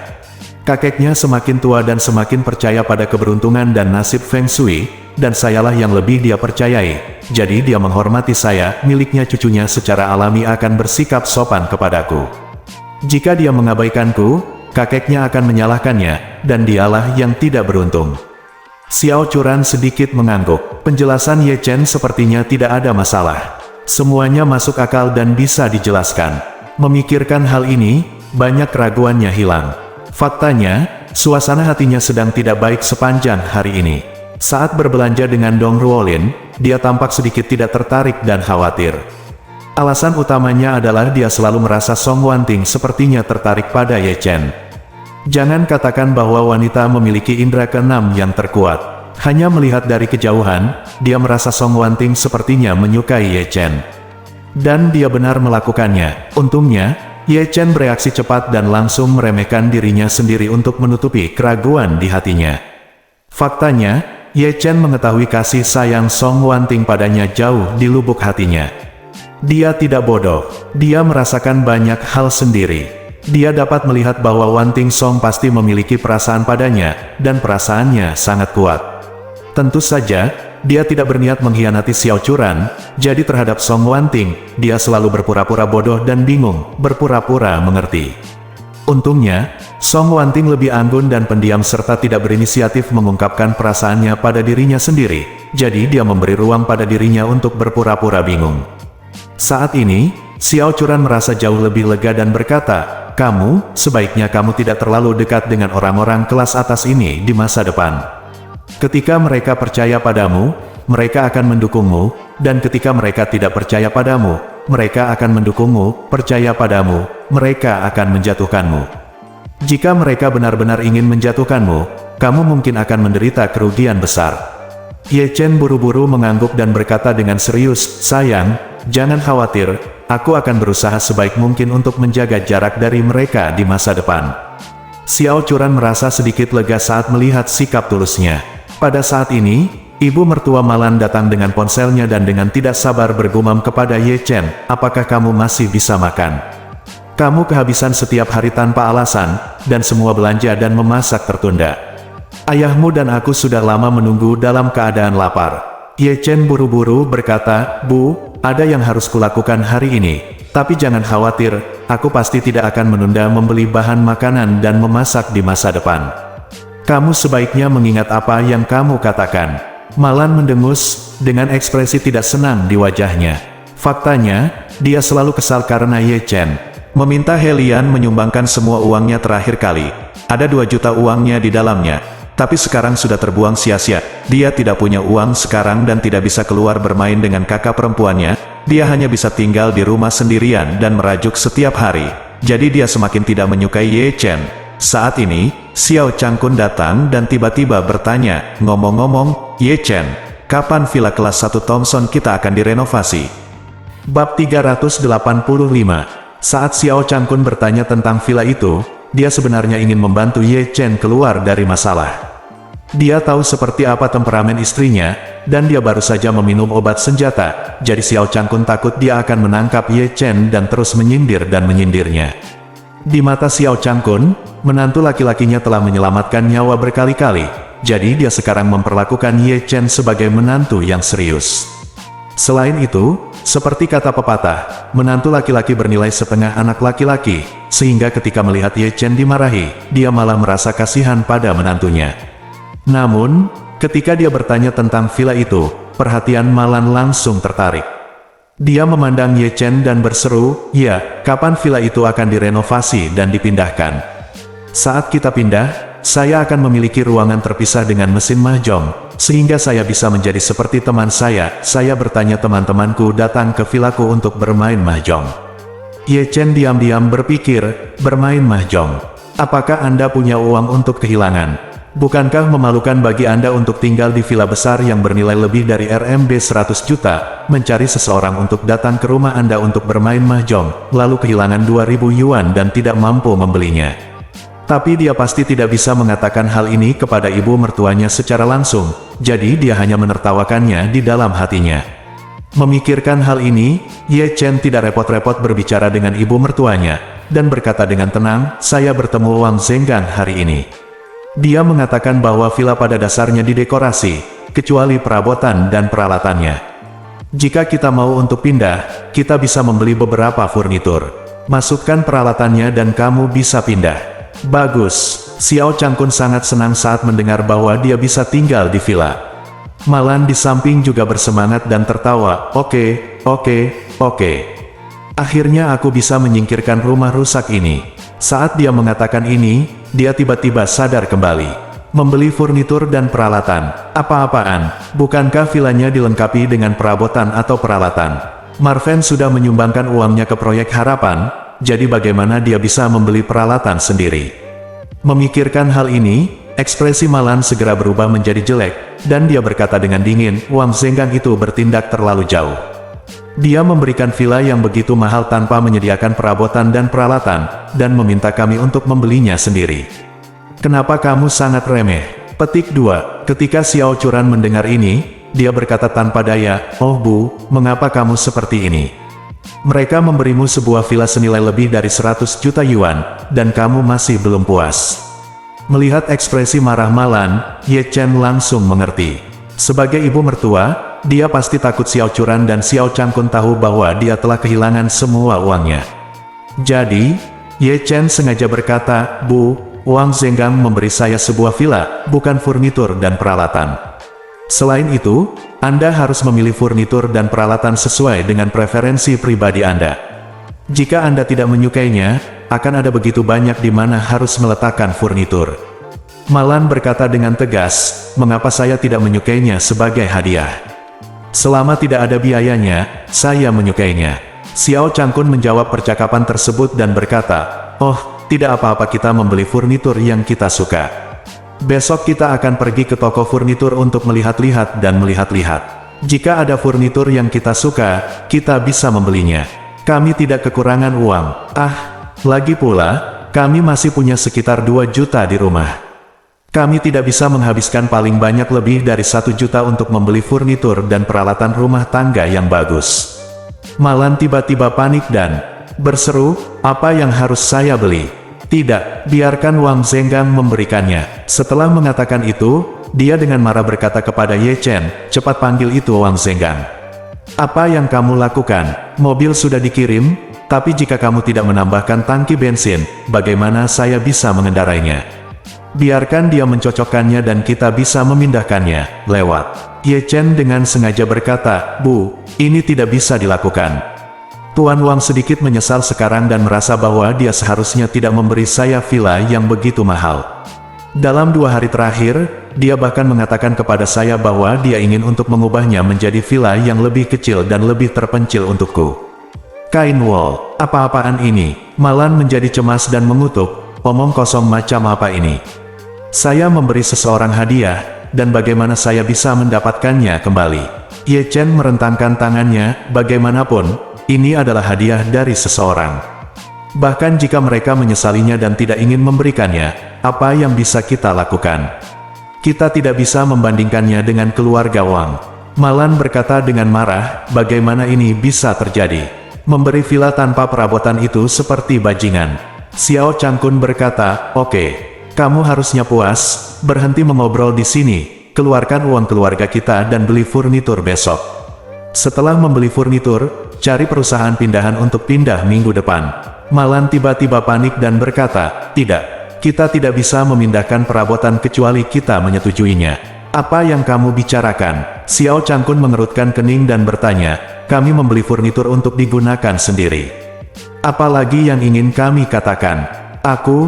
Kakeknya semakin tua dan semakin percaya pada keberuntungan dan nasib Feng Shui, dan sayalah yang lebih dia percayai. Jadi dia menghormati saya, miliknya cucunya secara alami akan bersikap sopan kepadaku. Jika dia mengabaikanku, kakeknya akan menyalahkannya, dan dialah yang tidak beruntung. Xiao Churan sedikit mengangguk. Penjelasan Ye Chen sepertinya tidak ada masalah. Semuanya masuk akal dan bisa dijelaskan. Memikirkan hal ini, banyak keraguannya hilang. Faktanya, suasana hatinya sedang tidak baik sepanjang hari ini. Saat berbelanja dengan Dong Ruolin, dia tampak sedikit tidak tertarik dan khawatir. Alasan utamanya adalah dia selalu merasa Song Wanting sepertinya tertarik pada Ye Chen. Jangan katakan bahwa wanita memiliki indera keenam yang terkuat. Hanya melihat dari kejauhan, dia merasa Song Wanting sepertinya menyukai Ye Chen. Dan dia benar melakukannya. Untungnya, Ye Chen bereaksi cepat dan langsung meremehkan dirinya sendiri untuk menutupi keraguan di hatinya. Faktanya, Ye Chen mengetahui kasih sayang Song Wanting padanya jauh di lubuk hatinya. Dia tidak bodoh. Dia merasakan banyak hal sendiri. Dia dapat melihat bahwa Wanting Song pasti memiliki perasaan padanya, dan perasaannya sangat kuat. Tentu saja, dia tidak berniat mengkhianati Xiao Churan, jadi terhadap Song Wanting, dia selalu berpura-pura bodoh dan bingung, berpura-pura mengerti. Untungnya, Song Wanting lebih anggun dan pendiam serta tidak berinisiatif mengungkapkan perasaannya pada dirinya sendiri, jadi dia memberi ruang pada dirinya untuk berpura-pura bingung. Saat ini, Xiao Churan merasa jauh lebih lega dan berkata, sebaiknya kamu tidak terlalu dekat dengan orang-orang kelas atas ini di masa depan. Ketika mereka percaya padamu, mereka akan mendukungmu, dan ketika mereka tidak percaya padamu, mereka akan mendukungmu, percaya padamu, mereka akan menjatuhkanmu. Jika mereka benar-benar ingin menjatuhkanmu, kamu mungkin akan menderita kerugian besar. Ye Chen buru-buru mengangguk dan berkata dengan serius, sayang, jangan khawatir, aku akan berusaha sebaik mungkin untuk menjaga jarak dari mereka di masa depan. Xiao Churan merasa sedikit lega saat melihat sikap tulusnya. Pada saat ini, ibu mertua Malan datang dengan ponselnya dan dengan tidak sabar bergumam kepada Ye Chen, apakah kamu masih bisa makan? Kamu kehabisan setiap hari tanpa alasan, dan semua belanja dan memasak tertunda. Ayahmu dan aku sudah lama menunggu dalam keadaan lapar. Ye Chen buru-buru berkata, Bu, ada yang harus kulakukan hari ini, tapi jangan khawatir, aku pasti tidak akan menunda membeli bahan makanan dan memasak di masa depan. Kamu sebaiknya mengingat apa yang kamu katakan. Malan mendengus, dengan ekspresi tidak senang di wajahnya. Faktanya, dia selalu kesal karena Ye Chen meminta Helian menyumbangkan semua uangnya terakhir kali. Ada 2 juta uangnya di dalamnya. Tapi sekarang sudah terbuang sia-sia. Dia tidak punya uang sekarang dan tidak bisa keluar bermain dengan kakak perempuannya. Dia hanya bisa tinggal di rumah sendirian dan merajuk setiap hari. Jadi dia semakin tidak menyukai Ye Chen. Saat ini, Xiao Changkun datang dan tiba-tiba bertanya, ngomong-ngomong, Ye Chen, kapan villa kelas 1 Thomson kita akan direnovasi? Bab 385. Saat Xiao Changkun bertanya tentang villa itu, dia sebenarnya ingin membantu Ye Chen keluar dari masalah. Dia tahu seperti apa temperamen istrinya, dan dia baru saja meminum obat senjata, jadi Xiao Changkun takut dia akan menangkap Ye Chen dan terus menyindir dan menyindirnya. Di mata Xiao Changkun, menantu laki-lakinya telah menyelamatkan nyawa berkali-kali, jadi dia sekarang memperlakukan Ye Chen sebagai menantu yang serius. Selain itu, seperti kata pepatah, menantu laki-laki bernilai setengah anak laki-laki, sehingga ketika melihat Ye Chen dimarahi, dia malah merasa kasihan pada menantunya. Namun, ketika dia bertanya tentang villa itu, perhatian Malan langsung tertarik. Dia memandang Ye Chen dan berseru, "Ya, kapan villa itu akan direnovasi dan dipindahkan?" "Saat kita pindah, saya akan memiliki ruangan terpisah dengan mesin mahjong, sehingga saya bisa menjadi seperti teman saya." Saya bertanya teman-temanku datang ke villaku untuk bermain mahjong. Ye Chen diam-diam berpikir, bermain mahjong. Apakah Anda punya uang untuk kehilangan? Bukankah memalukan bagi Anda untuk tinggal di villa besar yang bernilai lebih dari RMB 100 juta, mencari seseorang untuk datang ke rumah Anda untuk bermain mahjong, lalu kehilangan 2.000 yuan dan tidak mampu membelinya? Tapi dia pasti tidak bisa mengatakan hal ini kepada ibu mertuanya secara langsung, jadi dia hanya menertawakannya di dalam hatinya. Memikirkan hal ini, Ye Chen tidak repot-repot berbicara dengan ibu mertuanya, dan berkata dengan tenang, "Saya bertemu Wang Zenggang hari ini. Dia mengatakan bahwa villa pada dasarnya didekorasi, kecuali perabotan dan peralatannya. Jika kita mau untuk pindah, kita bisa membeli beberapa furnitur. Masukkan peralatannya dan kamu bisa pindah." "Bagus." Xiao Changkun sangat senang saat mendengar bahwa dia bisa tinggal di villa. Malan di samping juga bersemangat dan tertawa, Oke. Akhirnya aku bisa menyingkirkan rumah rusak ini." Saat dia mengatakan ini, dia tiba-tiba sadar kembali. Membeli furnitur dan peralatan. Apa-apaan? Bukankah villanya dilengkapi dengan perabotan atau peralatan? Marven sudah menyumbangkan uangnya ke proyek harapan, jadi bagaimana dia bisa membeli peralatan sendiri? Memikirkan hal ini, ekspresi Malan segera berubah menjadi jelek, dan dia berkata dengan dingin, "Wang Zenggang itu bertindak terlalu jauh. Dia memberikan villa yang begitu mahal tanpa menyediakan perabotan dan peralatan, dan meminta kami untuk membelinya sendiri. Kenapa kamu sangat remeh?" Petik 2. Ketika Xiao Churan mendengar ini, dia berkata tanpa daya, "Oh Bu, mengapa kamu seperti ini? Mereka memberimu sebuah villa senilai lebih dari 100 juta yuan, dan kamu masih belum puas." Melihat ekspresi marah Malan, Ye Chen langsung mengerti. Sebagai ibu mertua, dia pasti takut Xiao Churan dan Xiao Changkun tahu bahwa dia telah kehilangan semua uangnya. Jadi, Ye Chen sengaja berkata, "Bu, Wang Zenggang memberi saya sebuah villa, bukan furnitur dan peralatan. Selain itu, Anda harus memilih furnitur dan peralatan sesuai dengan preferensi pribadi Anda. Jika Anda tidak menyukainya, akan ada begitu banyak di mana harus meletakkan furnitur." Malan berkata dengan tegas, "Mengapa saya tidak menyukainya sebagai hadiah? Selama tidak ada biayanya, saya menyukainya." Xiao Changkun menjawab percakapan tersebut dan berkata, "Oh, tidak apa-apa, kita membeli furnitur yang kita suka. Besok kita akan pergi ke toko furnitur untuk melihat-lihat dan melihat-lihat. Jika ada furnitur yang kita suka, kita bisa membelinya. Kami tidak kekurangan uang. Lagi pula, kami masih punya sekitar 2 juta di rumah. Kami tidak bisa menghabiskan paling banyak lebih dari 1 juta untuk membeli furnitur dan peralatan rumah tangga yang bagus." Malan tiba-tiba panik dan berseru, "Apa yang harus saya beli?" "Tidak, biarkan Wang Zenggang memberikannya." Setelah mengatakan itu, dia dengan marah berkata kepada Ye Chen, "Cepat panggil itu Wang Zenggang." "Apa yang kamu lakukan? Mobil sudah dikirim, tapi jika kamu tidak menambahkan tangki bensin, bagaimana saya bisa mengendarainya? Biarkan dia mencocokkannya dan kita bisa memindahkannya lewat." Ye Chen dengan sengaja berkata, "Bu, ini tidak bisa dilakukan. Tuan Wang sedikit menyesal sekarang dan merasa bahwa dia seharusnya tidak memberi saya villa yang begitu mahal. Dalam 2 hari terakhir, dia bahkan mengatakan kepada saya bahwa dia ingin untuk mengubahnya menjadi villa yang lebih kecil dan lebih terpencil untukku. Kain wol, apa-apaan ini? Malan menjadi cemas dan mengutuk, omong kosong macam apa ini? Saya memberi seseorang hadiah, dan bagaimana saya bisa mendapatkannya kembali? Ye Chen merentangkan tangannya, bagaimanapun, ini adalah hadiah dari seseorang. Bahkan jika mereka menyesalinya dan tidak ingin memberikannya, apa yang bisa kita lakukan? Kita tidak bisa membandingkannya dengan keluarga Wang. Malan berkata dengan marah, bagaimana ini bisa terjadi? Memberi villa tanpa perabotan itu seperti bajingan. Xiao Changkun berkata, oke, kamu harusnya puas, berhenti mengobrol di sini, keluarkan uang keluarga kita dan beli furnitur besok. Setelah membeli furnitur, cari perusahaan pindahan untuk pindah minggu depan. Malan tiba-tiba panik dan berkata, tidak, kita tidak bisa memindahkan perabotan kecuali kita menyetujuinya. Apa yang kamu bicarakan? Xiao Changkun mengerutkan kening dan bertanya, kami membeli furnitur untuk digunakan sendiri. Apalagi yang ingin kami katakan? Aku.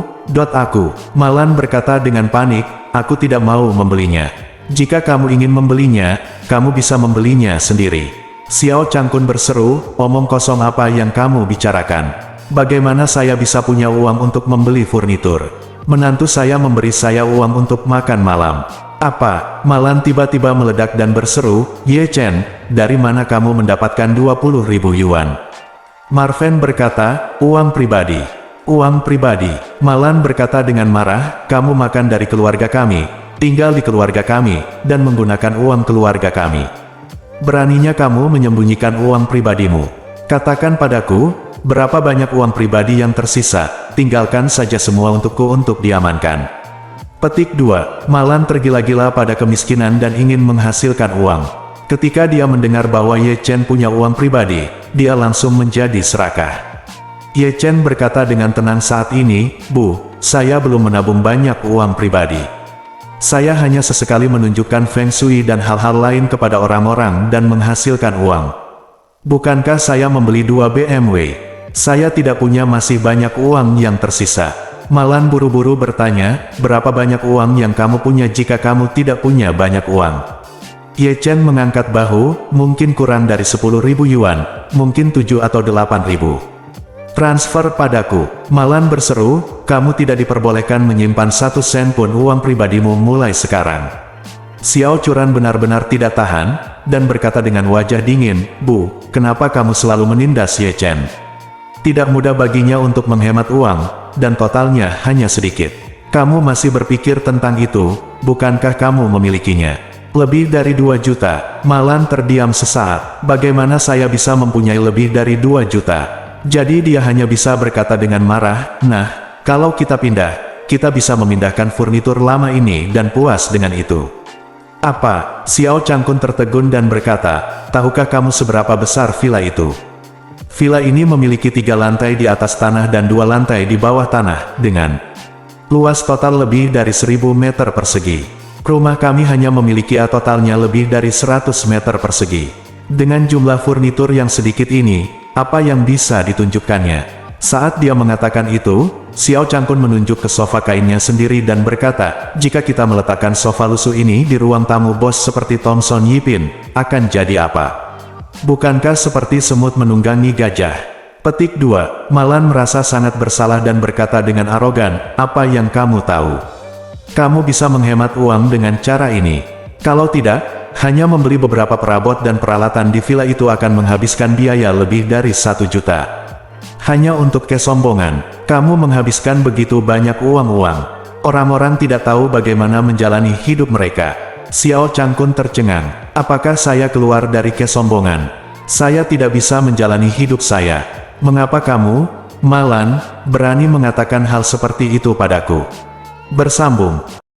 Malan berkata dengan panik, aku tidak mau membelinya. Jika kamu ingin membelinya, kamu bisa membelinya sendiri. Xiao Changkun berseru, omong kosong apa yang kamu bicarakan? Bagaimana saya bisa punya uang untuk membeli furnitur? Menantu saya memberi saya uang untuk makan malam. Apa? Malan tiba-tiba meledak dan berseru, Ye Chen, dari mana kamu mendapatkan 20.000 yuan? Marven berkata, uang pribadi. Uang pribadi. Malan berkata dengan marah, kamu makan dari keluarga kami, tinggal di keluarga kami, dan menggunakan uang keluarga kami. Beraninya kamu menyembunyikan uang pribadimu. Katakan padaku, berapa banyak uang pribadi yang tersisa, tinggalkan saja semua untukku untuk diamankan. Petik 2. Malan tergila-gila pada kemiskinan dan ingin menghasilkan uang. Ketika dia mendengar bahwa Ye Chen punya uang pribadi, dia langsung menjadi serakah. Ye Chen berkata dengan tenang saat ini, Bu, saya belum menabung banyak uang pribadi. Saya hanya sesekali menunjukkan Feng Shui dan hal-hal lain kepada orang-orang dan menghasilkan uang. Bukankah saya membeli 2 BMW? Saya tidak punya masih banyak uang yang tersisa. Malan buru-buru bertanya, berapa banyak uang yang kamu punya jika kamu tidak punya banyak uang? Ye Chen mengangkat bahu, mungkin kurang dari 10.000 yuan, mungkin 7 atau 8.000. Transfer padaku. Malan berseru, kamu tidak diperbolehkan menyimpan 1 sen pun uang pribadimu mulai sekarang. Xiao Churan benar-benar tidak tahan, dan berkata dengan wajah dingin, Bu, kenapa kamu selalu menindas Ye Chen? Tidak mudah baginya untuk menghemat uang, dan totalnya hanya sedikit. Kamu masih berpikir tentang itu, bukankah kamu memilikinya? Lebih dari 2 juta. Malan terdiam sesaat, bagaimana saya bisa mempunyai lebih dari 2 juta? Jadi dia hanya bisa berkata dengan marah, nah, kalau kita pindah, kita bisa memindahkan furnitur lama ini dan puas dengan itu. Apa? Xiao Changkun tertegun dan berkata, tahukah kamu seberapa besar villa itu? Villa ini memiliki 3 lantai di atas tanah dan 2 lantai di bawah tanah, dengan luas total lebih dari 1000 meter persegi. Rumah kami hanya memiliki totalnya lebih dari 100 meter persegi. Dengan jumlah furnitur yang sedikit ini, apa yang bisa ditunjukkannya? Saat dia mengatakan itu, Xiao Changkun menunjuk ke sofa kainnya sendiri dan berkata, jika kita meletakkan sofa lusuh ini di ruang tamu bos seperti Thomson Yipin, akan jadi apa? Bukankah seperti semut menunggangi gajah? Petik 2. Malan merasa sangat bersalah dan berkata dengan arogan, apa yang kamu tahu? Kamu bisa menghemat uang dengan cara ini. Kalau tidak, hanya membeli beberapa perabot dan peralatan di villa itu akan menghabiskan biaya lebih dari 1 juta. Hanya untuk kesombongan, kamu menghabiskan begitu banyak uang-uang. Orang-orang tidak tahu bagaimana menjalani hidup mereka. Xiao Changkun tercengang. Apakah saya keluar dari kesombongan? Saya tidak bisa menjalani hidup saya. Mengapa kamu, Malan, berani mengatakan hal seperti itu padaku? Bersambung.